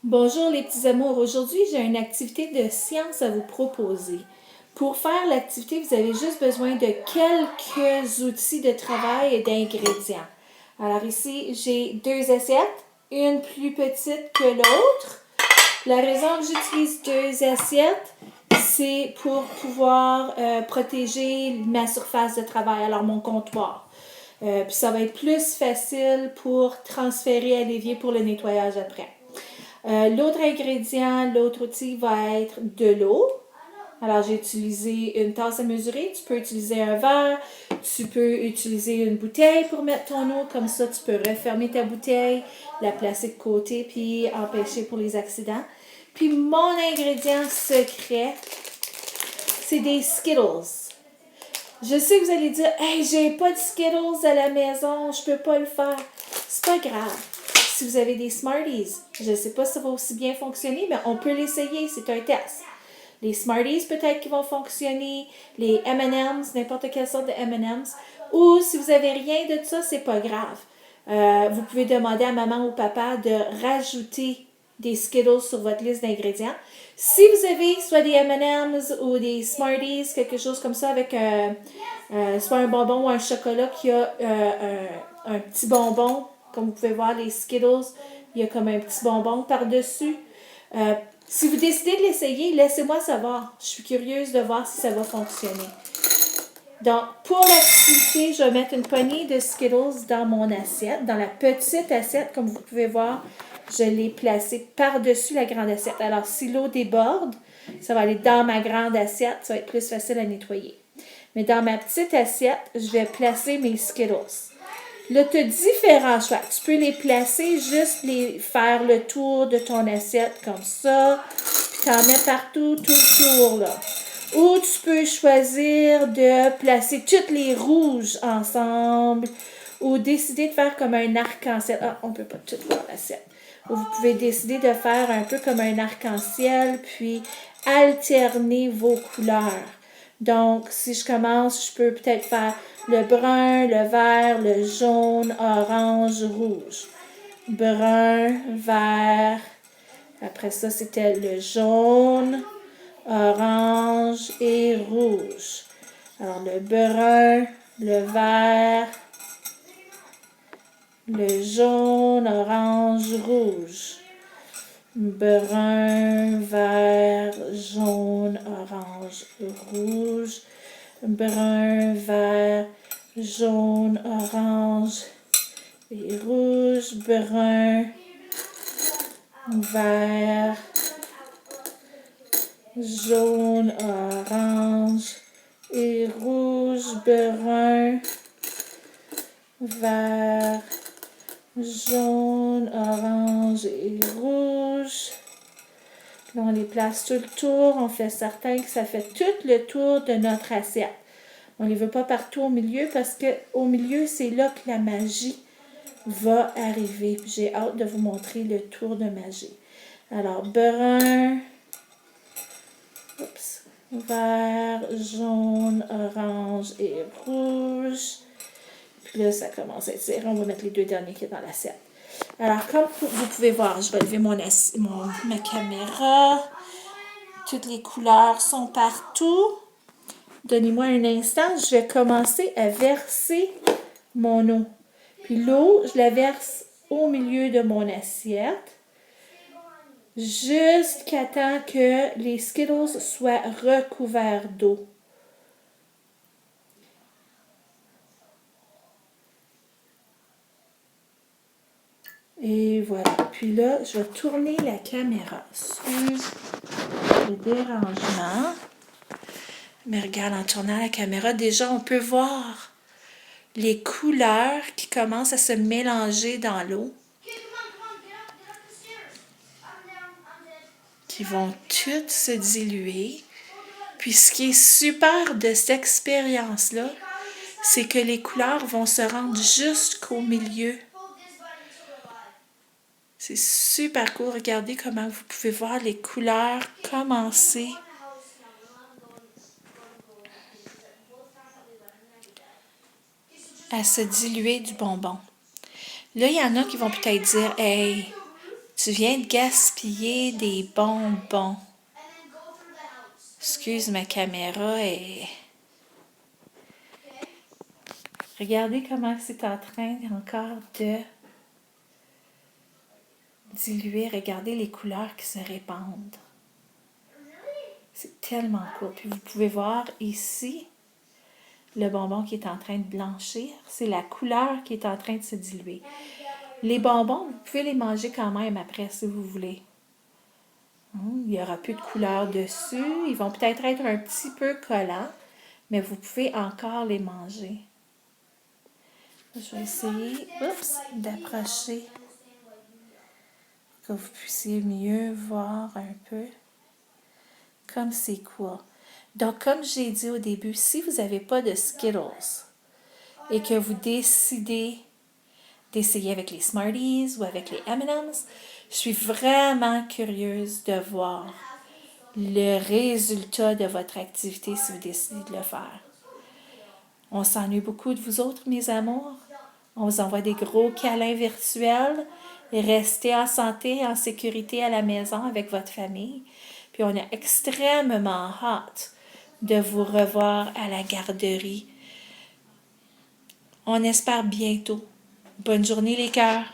Bonjour les petits amours, aujourd'hui j'ai une activité de science à vous proposer. Pour faire l'activité, vous avez juste besoin de quelques outils de travail et d'ingrédients. Alors ici, j'ai deux assiettes, une plus petite que l'autre. La raison que j'utilise deux assiettes, c'est pour pouvoir protéger ma surface de travail, alors mon comptoir. Puis ça va être plus facile pour transférer à l'évier pour le nettoyage après. L'autre ingrédient, l'autre outil va être de l'eau. Alors, j'ai utilisé une tasse à mesurer. Tu peux utiliser un verre. Tu peux utiliser une bouteille pour mettre ton eau. Comme ça, tu peux refermer ta bouteille, la placer de côté, puis empêcher pour les accidents. Puis, mon ingrédient secret, c'est des Skittles. Je sais que vous allez dire, hey, j'ai pas de Skittles à la maison, je peux pas le faire. C'est pas grave. Si vous avez des Smarties, je sais pas si ça va aussi bien fonctionner, mais on peut l'essayer, c'est un test. Les Smarties, peut-être qu'ils vont fonctionner. Les M&M's, n'importe quelle sorte de M&M's. Ou si vous avez rien de ça, c'est pas grave. Vous pouvez demander à maman ou papa de rajouter des Skittles sur votre liste d'ingrédients. Si vous avez soit des M&M's ou des Smarties, quelque chose comme ça avec soit un bonbon ou un chocolat qui a un petit bonbon, comme vous pouvez voir les Skittles, il y a comme un petit bonbon par-dessus. Si vous décidez de l'essayer, laissez-moi savoir. Je suis curieuse de voir si ça va fonctionner. Donc, pour l'activité, je vais mettre une poignée de Skittles dans mon assiette, dans la petite assiette, comme vous pouvez voir. Je l'ai placée par-dessus la grande assiette. Alors, si l'eau déborde, ça va aller dans ma grande assiette. Ça va être plus facile à nettoyer. Mais dans ma petite assiette, je vais placer mes Skittles. Là, tu as différents choix. Tu peux les placer, juste les faire le tour de ton assiette comme ça. Tu en mets partout, tout le tour, là. Ou tu peux choisir de placer toutes les rouges ensemble. Ou décider de faire comme un arc-en-ciel. Ah, on ne peut pas tout voir l'assiette. Ou vous pouvez décider de faire un peu comme un arc-en-ciel, puis alterner vos couleurs. Donc, si je commence, je peux peut-être faire le brun, le vert, le jaune, orange, rouge. Brun, vert. Après ça, c'était le jaune, orange et rouge. Alors, le brun, le vert, le jaune, orange, rouge. Brun, vert, jaune, orange, rouge. Brun, vert, jaune, orange et rouge. Brun, vert, jaune, orange et rouge. Brun, vert, jaune, orange et rouge. Là, on les place tout le tour. On fait certain que ça fait tout le tour de notre assiette. On ne les veut pas partout au milieu parce qu'au milieu, c'est là que la magie va arriver. Puis j'ai hâte de vous montrer le tour de magie. Alors, brun, vert, jaune, orange et rouge. Puis là, ça commence à être serré. On va mettre les deux derniers qui sont dans l'assiette. Alors, comme vous pouvez voir, je vais lever ma caméra. Toutes les couleurs sont partout. Donnez-moi un instant, je vais commencer à verser mon eau. Puis l'eau, je la verse au milieu de mon assiette jusqu'à temps que les Skittles soient recouverts d'eau. Et voilà. Puis là, je vais tourner la caméra sur le dérangement. Mais regarde, en tournant la caméra, déjà, on peut voir les couleurs qui commencent à se mélanger dans l'eau, qui vont toutes se diluer. Puis ce qui est super de cette expérience-là, c'est que les couleurs vont se rendre jusqu'au milieu. C'est super cool. Regardez comment vous pouvez voir les couleurs commencer à se diluer du bonbon. Là, il y en a qui vont peut-être dire « Hey, Tu viens de gaspiller des bonbons. Excuse, ma caméra est... Regardez comment c'est en train encore de diluer. Regardez les couleurs qui se répandent. C'est tellement cool. Puis vous pouvez voir ici le bonbon qui est en train de blanchir. C'est la couleur qui est en train de se diluer. Les bonbons, vous pouvez les manger quand même après si vous voulez. Il n'y aura plus de couleur dessus. Ils vont peut-être être un petit peu collants, mais vous pouvez encore les manger. Je vais essayer d'approcher pour que vous puissiez mieux voir un peu comme c'est quoi. Donc, comme j'ai dit au début, si vous n'avez pas de Skittles et que vous décidez d'essayer avec les Smarties ou avec les M&M's, je suis vraiment curieuse de voir le résultat de votre activité si vous décidez de le faire. On s'ennuie beaucoup de vous autres, mes amours. On vous envoie des gros câlins virtuels. Restez en santé et en sécurité à la maison avec votre famille. Puis on a extrêmement hâte de vous revoir à la garderie. On espère bientôt. Bonne journée les cœurs.